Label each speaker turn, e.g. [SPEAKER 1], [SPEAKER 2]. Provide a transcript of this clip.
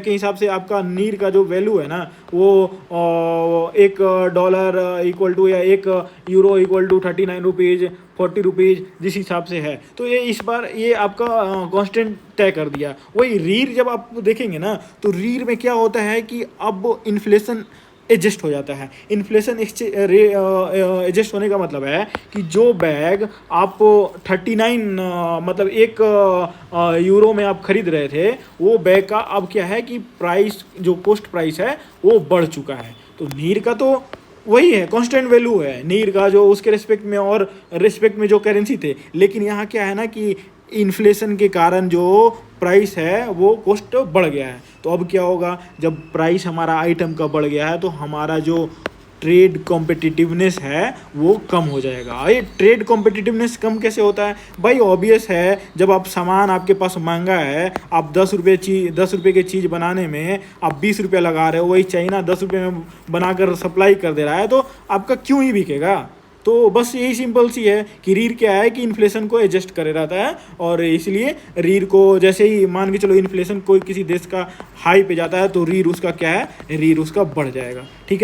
[SPEAKER 1] के हिसाब से आपका नीर का जो वैल्यू है ना वो $1 इक्वल टू या €1 इक्वल टू 39 रुपीज़ 40 रुपीज़ जिस हिसाब से है। तो ये इस बार ये आपका कांस्टेंट तय कर दिया। वही रीर जब आप देखेंगे ना तो रीर में क्या होता है कि अब इन्फ्लेशन एडजस्ट हो जाता है। इन्फ्लेशन एडजस्ट होने का मतलब है कि जो बैग आप 39 मतलब €1 में आप खरीद रहे थे, वो बैग का अब क्या है कि प्राइस जो कॉस्ट प्राइस है वो बढ़ चुका है। तो नीर का तो वही है, कांस्टेंट वैल्यू है नीर का, जो उसके रिस्पेक्ट में और रिस्पेक्ट में जो करेंसी थे। लेकिन यहाँ क्या है ना कि इन्फ्लेशन के कारण जो प्राइस है वो कॉस्ट बढ़ गया है। तो अब क्या होगा, जब प्राइस हमारा आइटम का बढ़ गया है तो हमारा जो ट्रेड कॉम्पिटिटिवनेस है वो कम हो जाएगा। ये ट्रेड कॉम्पिटिटिवनेस कम कैसे होता है भाई? ऑब्वियस है, जब आप सामान आपके पास महंगा है, आप 10 रुपये की चीज़ बनाने में आप 20 रुपये लगा रहे हो, वही चाइना 10 रुपये में बनाकर सप्लाई कर दे रहा है, तो आपका क्यों ही बिकेगा? तो बस यही सिंपल सी है कि रीर क्या है कि इन्फ्लेशन को एडजस्ट करे रहता है, और इसलिए रीर को जैसे ही मान के चलो इन्फ्लेशन कोई किसी देश का हाई पे जाता है तो रीर उसका क्या है, रीर उसका बढ़ जाएगा। ठीक है।